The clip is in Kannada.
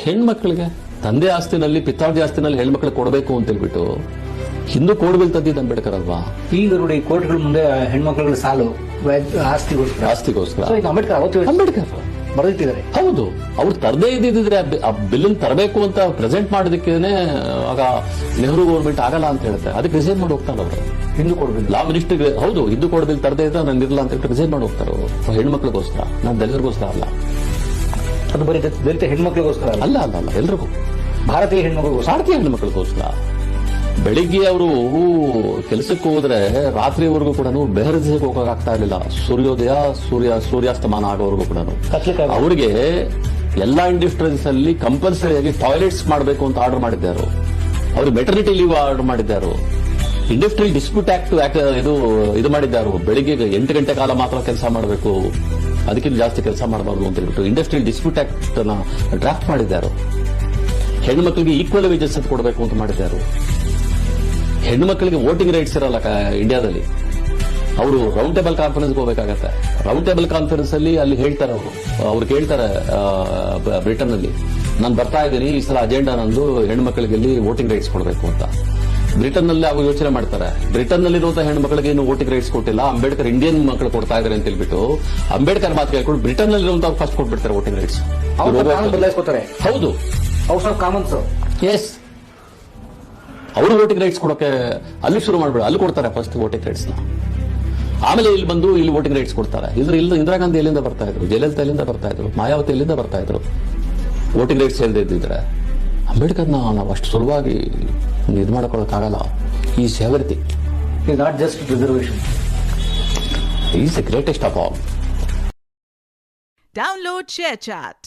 ಹೆಣ್ಮಕ್ಳಿಗೆ ತಂದೆ ಆಸ್ತಿನಲ್ಲಿ ಪಿತ್ತಾರ್ಜಿ ಆಸ್ತಿನಲ್ಲಿ ಹೆಣ್ಮಕ್ಳಿಗೆ ಕೊಡಬೇಕು ಅಂತ ಹೇಳ್ಬಿಟ್ಟು ಹಿಂದೂ ಕೋಡ್ ಬಿಲ್ ತಂದಿದ್ದು ಅಂಬೇಡ್ಕರ್ ಅಲ್ವಾ? ಈಗ ನೋಡಿ ಕೋರ್ಟ್ಗಳ ಮುಂದೆ ಹೆಣ್ಮಕ್ಳುಗಳ ಸಾಲು ಆಸ್ತಿಗೋಸ್ಕರ ಅಂಬೇಡ್ಕರ್ ಬರೆದಿಟ್ಟಿದ್ದಾರೆ. ಹೌದು, ಅವ್ರು ತರದೇ ಇದ್ದಿದ್ರೆ ಆ ಬಿಲ್ ತರಬೇಕು ಅಂತ ಪ್ರೆಸೆಂಟ್ ಮಾಡೋದಕ್ಕೇನೆ ಆಗ ನೆಹರು ಗೌರ್ಮೆಂಟ್ ಆಗಲ್ಲ ಅಂತ ಹೇಳುತ್ತೆ. ಅದಕ್ಕೆ ರಿಸೈನ್ ಮಾಡಿ ಹೋಗ್ತಾರೆ ಅವರು. ಹಿಂದೂ ಕೋಡ್ ಬಿಲ್ ಲಾ ಮಿನಿಸ್ಟರ್ಗೆ ಹೌದು ಹಿಂದೂ ಕೋಡ್ ಬಿಲ್ ತರದೇ ಇದ್ರೆ ನಾನು ಇರಲ್ಲ ಅಂತ ಹೇಳ್ಬಿಟ್ಟು ರಿಸೈನ್ ಮಾಡಿ ಹೋಗ್ತಾರೆ ಅವರು. ಹೆಣ್ಮಕ್ಳಿಗೋಸ್ಕರ, ನಾನು ದಲಿತರಿಗೋಸ್ಕರ ಅಲ್ಲ. ಅದು ಬರೀ ದಲಿತ ಹೆಣ್ಮಕ್ಳಿಗೋಸ್ಕರ ಅಲ್ಲ ಅಲ್ಲ ಅಲ್ಲ ಎಲ್ರಿಗೂ, ಭಾರತೀಯ ಹೆಣ್ಮಕ್ಳಿಗೋಸ್ಕರ. ಬೆಳಿಗ್ಗೆ ಅವರು ಕೆಲಸಕ್ಕೆ ಹೋದ್ರೆ ರಾತ್ರಿವರೆಗೂ ಕೂಡ ಬೆಹರಿಸಕ್ಕೆ ಹೋಗಕ್ಕಾಗ್ತಾ ಇರಲಿಲ್ಲ. ಸೂರ್ಯೋದಯ ಸೂರ್ಯಾಸ್ತಮಾನ ಆಗೋವರೆಗೂ ಕೂಡ ಅವರಿಗೆ ಎಲ್ಲಾ ಇಂಡಸ್ಟ್ರೀಸ್ ಅಲ್ಲಿ ಕಂಪಲ್ಸರಿಯಾಗಿ ಟಾಯ್ಲೆಟ್ಸ್ ಮಾಡಬೇಕು ಅಂತ ಆರ್ಡರ್ ಮಾಡಿದ್ದಾರೆ. ಅವ್ರಿಗೆ ಮೆಟರ್ನಿಟಿ ಲೀವ್ ಆರ್ಡರ್ ಮಾಡಿದ್ದಾರೆ. ಇಂಡಸ್ಟ್ರಿಯಲ್ ಡಿಸ್ಪ್ಯೂಟ್ ಆಕ್ಟ್ ಇದು ಮಾಡಿದ್ದಾರೆ. ಬೆಳಿಗ್ಗೆ 8 ಗಂಟೆ ಕಾಲ ಮಾತ್ರ ಕೆಲಸ ಮಾಡಬೇಕು, ಅದಕ್ಕಿಂತ ಜಾಸ್ತಿ ಕೆಲಸ ಮಾಡಬಾರ್ದು ಅಂತ ಹೇಳ್ಬಿಟ್ಟು ಇಂಡಸ್ಟ್ರಿಯಲ್ ಡಿಸ್ಪ್ಯೂಟ್ ಆಕ್ಟ್ ನ ಡ್ರಾಫ್ಟ್ ಮಾಡಿದ್ದಾರೆ. ಹೆಣ್ಮಕ್ಳಿಗೆ ಈಕ್ವಲ್ ವೇಜಸ್ ಕೊಡಬೇಕು ಅಂತ ಮಾಡಿದ್ದಾರೆ. ಹೆಣ್ಮಕ್ಳಿಗೆ ವೋಟಿಂಗ್ ರೈಟ್ಸ್ ಇರಲ್ಲ ಇಂಡಿಯಾದಲ್ಲಿ. ಅವರು ರೌಂಡ್ ಟೇಬಲ್ ಕಾನ್ಫರೆನ್ಸ್ಗೆ ಹೋಗಬೇಕಾಗತ್ತೆ. ರೌಂಡ್ ಟೇಬಲ್ ಕಾನ್ಫರೆನ್ಸ್ ಅಲ್ಲಿ ಅಲ್ಲಿ ಹೇಳ್ತಾರೆ ಅವ್ರು ಕೇಳ್ತಾರೆ ಬ್ರಿಟನ್ ಅಲ್ಲಿ, ನಾನು ಬರ್ತಾ ಇದ್ದೀನಿ, ಈ ಸಲ ಅಜೆಂಡಾ ನಂದು ಹೆಣ್ಮಕ್ಳಿಗೆ ಇಲ್ಲಿ ವೋಟಿಂಗ್ ರೈಟ್ಸ್ ಕೊಡಬೇಕು ಅಂತ. ಬ್ರಿಟನ್ ನಲ್ಲಿ ಅವರು ಯೋಚನೆ ಮಾಡ್ತಾರೆ, ಬ್ರಿಟನ್ ನಲ್ಲಿರುವಂತಹ ಹೆಣ್ಮಕ್ಳಿಗೆ ಏನು ವೋಟಿಂಗ್ ರೈಟ್ಸ್ ಕೊಟ್ಟಿಲ್ಲ, ಅಂಬೇಡ್ಕರ್ ಇಂಡಿಯನ್ ಮಕ್ಕಳು ಕೊಡ್ತಾ ಇದ್ದಾರೆ ಅಂತ ಹೇಳ್ಬಿಟ್ಟು ಅಂಬೇಡ್ಕರ್ ಮಾತು ಕೇಳ್ಕೊಂಡು ಬ್ರಿಟನ್ ನಲ್ಲಿರುವಂತಹ ಫಸ್ಟ್ ಕೊಟ್ಬಿಡ್ತಾರೆ ವೋಟಿಂಗ್ ರೈಟ್ಸ್. ಹೌದು, ಹೌಸ್ ಆಫ್ ಕಾಮನ್ಸ್. ಎಸ್, ಅವರು ವೋಟಿಂಗ್ ರೈಟ್ಸ್ ಕೊಡೋಕೆ ಅಲ್ಲಿ ಶುರು ಮಾಡ್ಬೇಡ, ಅಲ್ಲಿ ಕೊಡ್ತಾರೆ ಫಸ್ಟ್ ವೋಟಿಂಗ್ ರೈಟ್ಸ್ ನ. ಆಮೇಲೆ ಇಲ್ಲಿ ಬಂದು ಇಲ್ಲಿ ವೋಟಿಂಗ್ ರೈಟ್ಸ್ ಕೊಡ್ತಾರೆ. ಇಂದಿರಾ ಗಾಂಧಿ ಎಲ್ಲಿಂದ ಬರ್ತಾ ಇದ್ರು, ಜಯಲಲಿತಾ ಎಲ್ಲಿಂದ ಬರ್ತಾ ಇದ್ರು, ಮಾಯಾವತಿ ಎಲ್ಲಿಂದ ಬರ್ತಾ ಇದ್ರು. ವೋಟಿಂಗ್ ರೈಟ್ಸ್ ಇಲ್ಲದೆ ಇದ್ದಿದ್ರೆ ಅಂಬೇಡ್ಕರ್ನ ನಾವು ಅಷ್ಟು ಸುಲಭವಾಗಿ ಇದು ಮಾಡ್ಕೊಳ್ಳೋಕ್ಕಾಗಲ್ಲ. Is everything, is not just reservation, is the greatest of all. Download ShareChat.